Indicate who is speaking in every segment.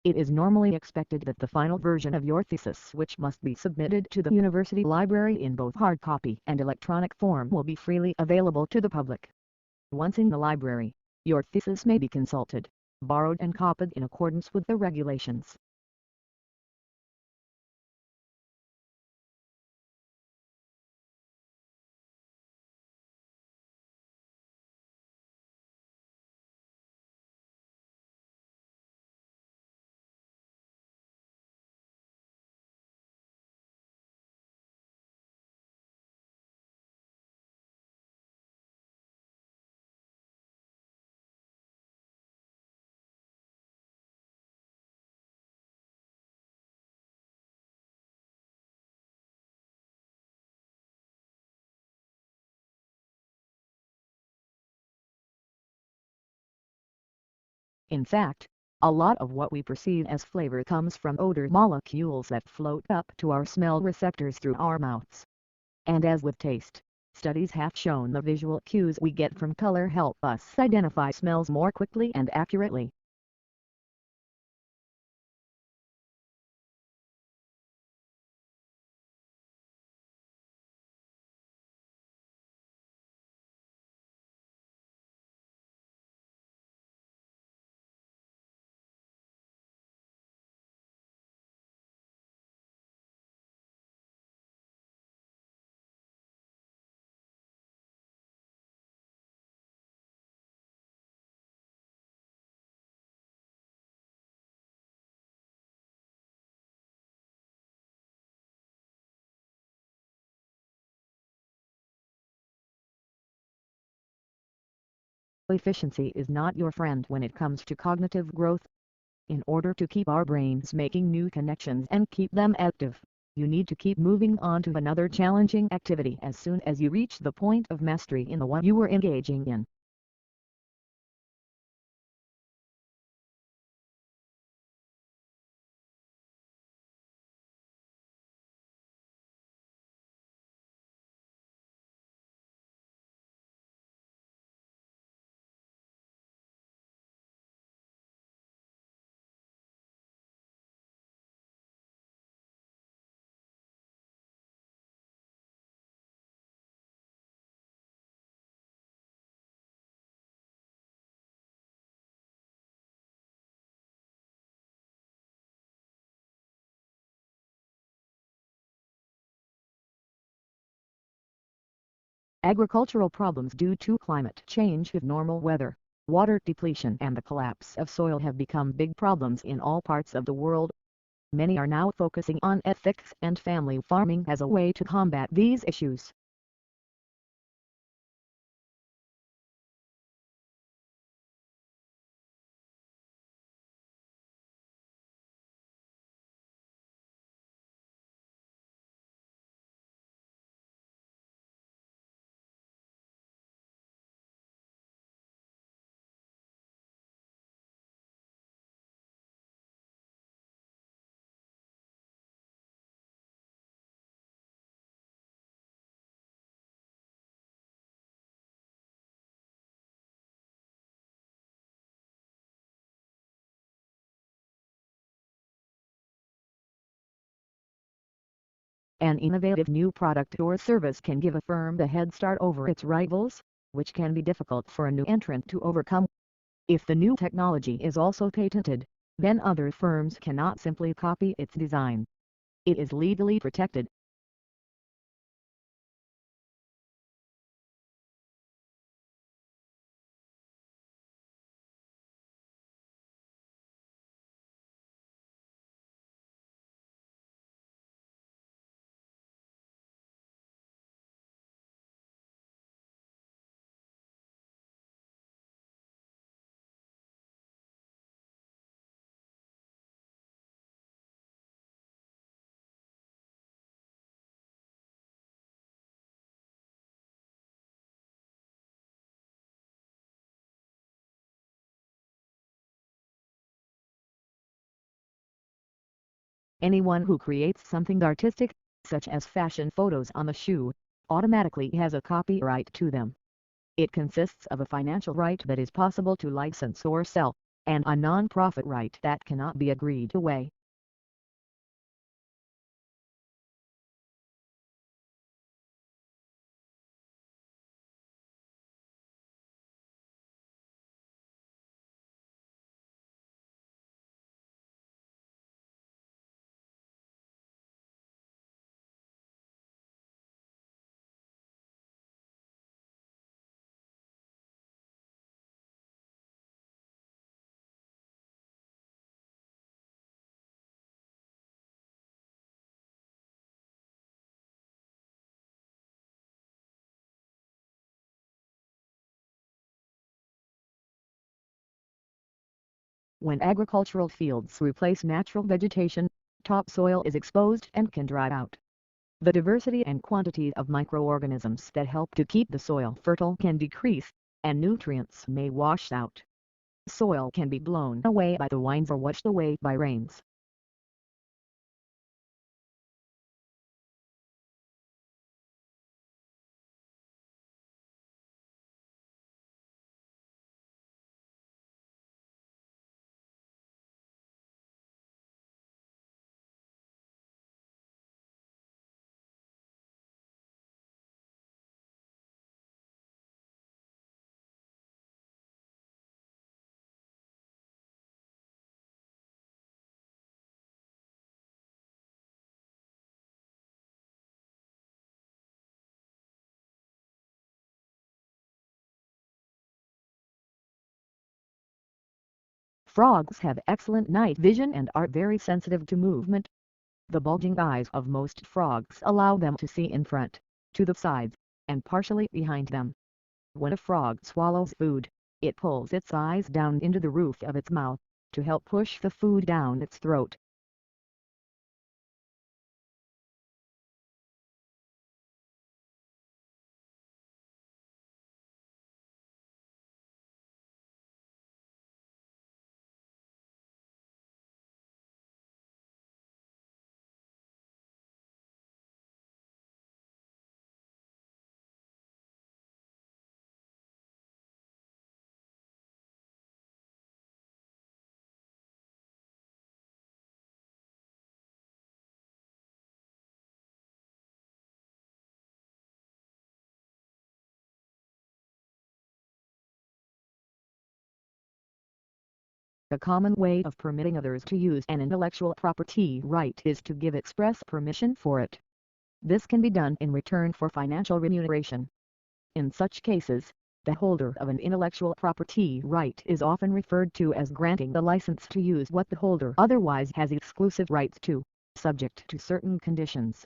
Speaker 1: It is normally expected that the final version of your thesis, which must be submitted to the university library in both hard copy and electronic form, will be freely available to the public. Once in the library, your thesis may be consulted, borrowed and copied in accordance with the regulations. In fact, a lot of what we perceive as flavor comes from odor molecules that float up to our smell receptors through our mouths. And as with taste, studies have shown the visual cues we get from color help us identify smells more quickly and accurately. Efficiency is not your friend when it comes to cognitive growth. In order to keep our brains making new connections and keep them active, you need to keep moving on to another challenging activity as soon as you reach the point of mastery in the one you were engaging in. Agricultural problems due to climate change with normal weather, water depletion and the collapse of soil have become big problems in all parts of the world. Many are now focusing on ethics and family farming as a way to combat these issues. An innovative new product or service can give a firm a head start over its rivals, which can be difficult for a new entrant to overcome. If the new technology is also patented, then other firms cannot simply copy its design. It is legally protected. Anyone who creates something artistic, such as fashion photos on a shoe, automatically has a copyright to them. It consists of a financial right that is possible to license or sell, and a non-profit right that cannot be agreed away. When agricultural fields replace natural vegetation, topsoil is exposed and can dry out. The diversity and quantity of microorganisms that help to keep the soil fertile can decrease, and nutrients may wash out. Soil can be blown away by the winds or washed away by rains. Frogs have excellent night vision and are very sensitive to movement. The bulging eyes of most frogs allow them to see in front, to the sides, and partially behind them. When a frog swallows food, it pulls its eyes down into the roof of its mouth, to help push the food down its throat. A common way of permitting others to use an intellectual property right is to give express permission for it. This can be done in return for financial remuneration. In such cases, the holder of an intellectual property right is often referred to as granting the license to use what the holder otherwise has exclusive rights to, subject to certain conditions.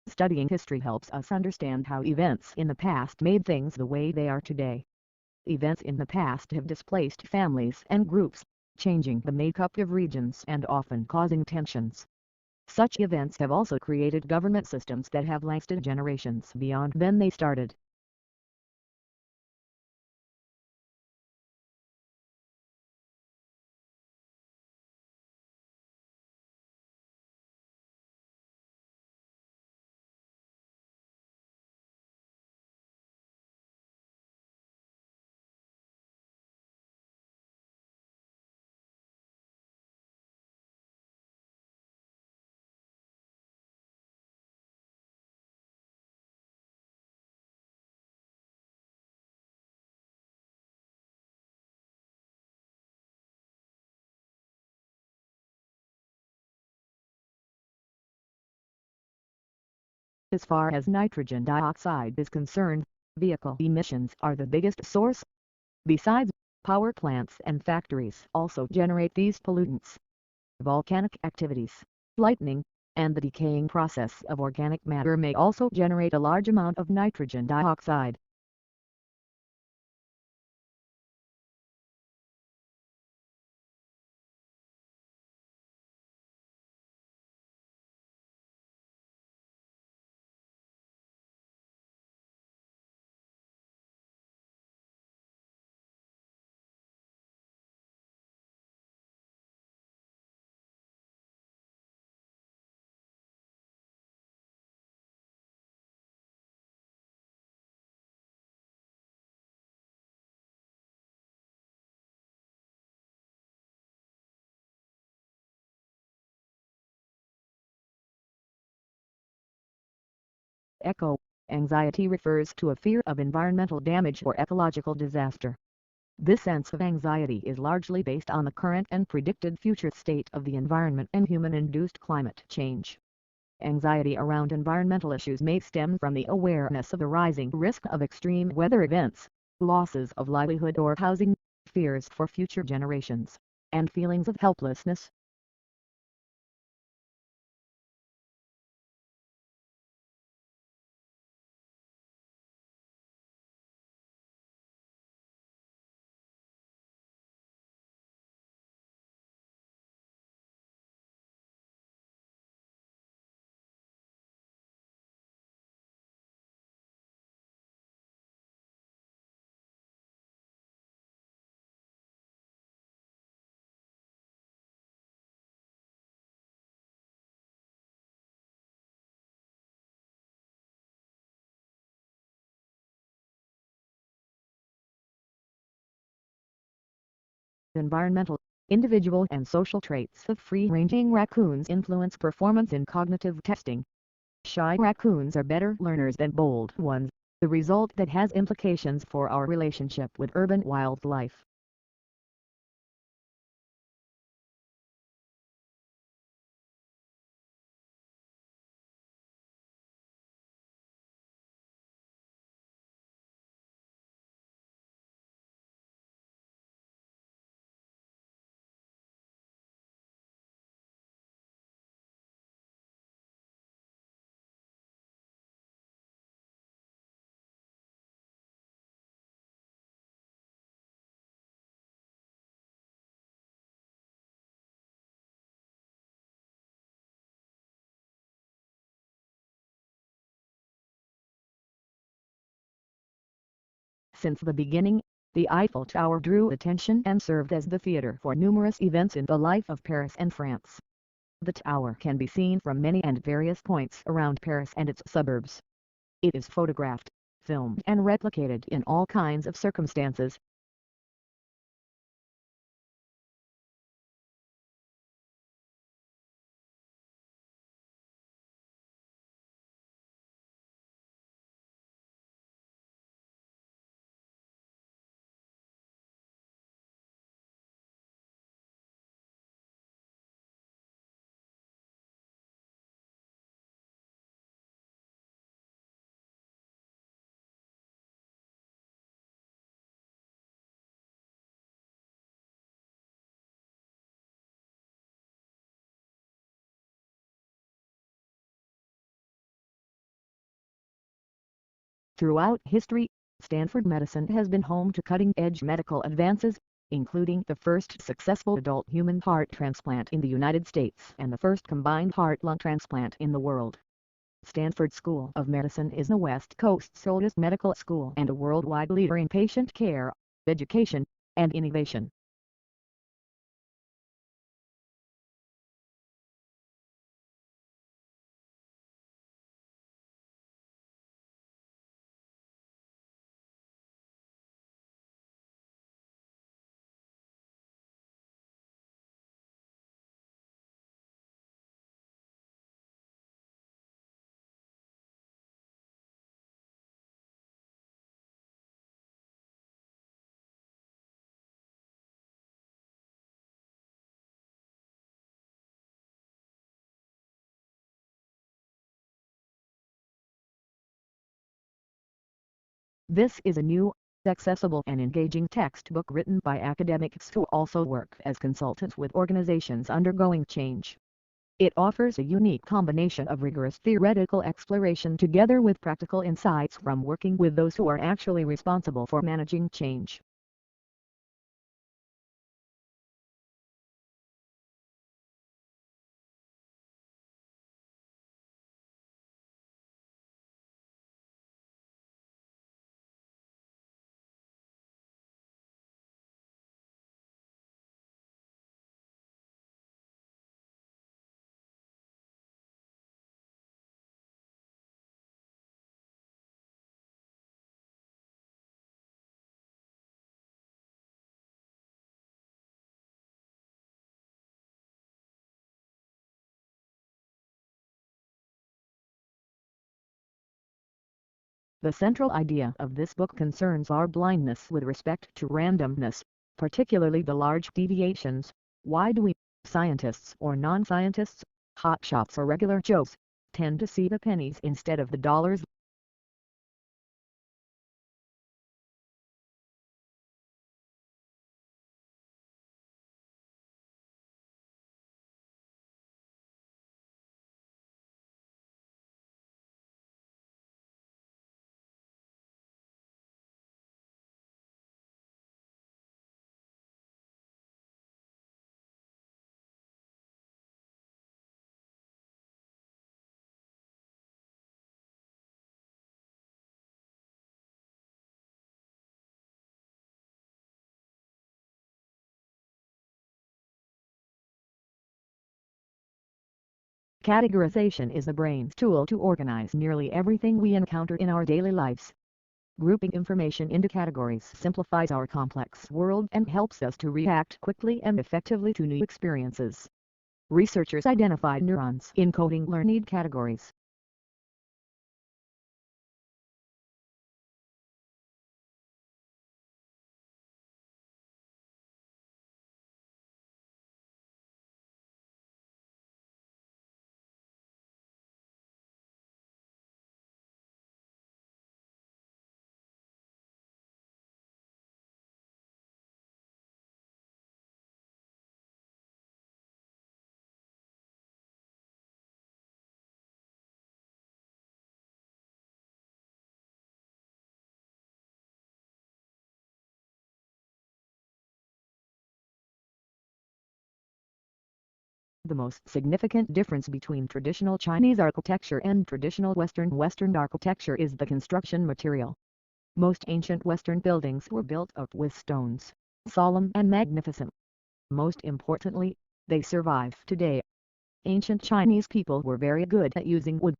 Speaker 1: Studying history helps us understand how events in the past made things the way they are today. Events in the past have displaced families and groups, changing the makeup of regions and often causing tensions. Such events have also created government systems that have lasted generations beyond when they started. As far as nitrogen dioxide is concerned, vehicle emissions are the biggest source. Besides, power plants and factories also generate these pollutants. Volcanic activities, lightning, and the decaying process of organic matter may also generate a large amount of nitrogen dioxide. Eco anxiety refers to a fear of environmental damage or ecological disaster. This sense of anxiety is largely based on the current and predicted future state of the environment and human-induced climate change. Anxiety around environmental issues may stem from the awareness of the rising risk of extreme weather events, losses of livelihood or housing, fears for future generations, and feelings of helplessness. Environmental, individual and social traits of free-ranging raccoons influence performance in cognitive testing. Shy raccoons are better learners than bold ones, the result that has implications for our relationship with urban wildlife. Since the beginning, the Eiffel Tower drew attention and served as the theater for numerous events in the life of Paris and France. The tower can be seen from many and various points around Paris and its suburbs. It is photographed, filmed and replicated in all kinds of circumstances. Throughout history, Stanford Medicine has been home to cutting-edge medical advances, including the first successful adult human heart transplant in the United States and the first combined heart-lung transplant in the world. Stanford School of Medicine is the West Coast's oldest medical school and a worldwide leader in patient care, education, and innovation. This is a new, accessible and engaging textbook written by academics who also work as consultants with organizations undergoing change. It offers a unique combination of rigorous theoretical exploration together with practical insights from working with those who are actually responsible for managing change. The central idea of this book concerns our blindness with respect to randomness, particularly the large deviations. Why do we, scientists or non-scientists, hotshots or regular Joes, tend to see the pennies instead of the dollars? Categorization is the brain's tool to organize nearly everything we encounter in our daily lives. Grouping information into categories simplifies our complex world and helps us to react quickly and effectively to new experiences. Researchers identified neurons encoding learned categories. The most significant difference between traditional Chinese architecture and traditional Western architecture is the construction material. Most ancient Western buildings were built up with stones, solemn and magnificent. Most importantly, they survive today. Ancient Chinese people were very good at using wood.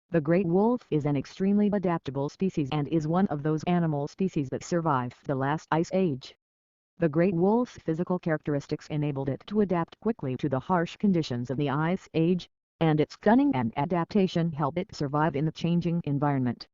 Speaker 1: The great wolf is an extremely adaptable species and is one of those animal species that survived the last ice age. The great wolf's physical characteristics enabled it to adapt quickly to the harsh conditions of the ice age, and its cunning and adaptation helped it survive in the changing environment.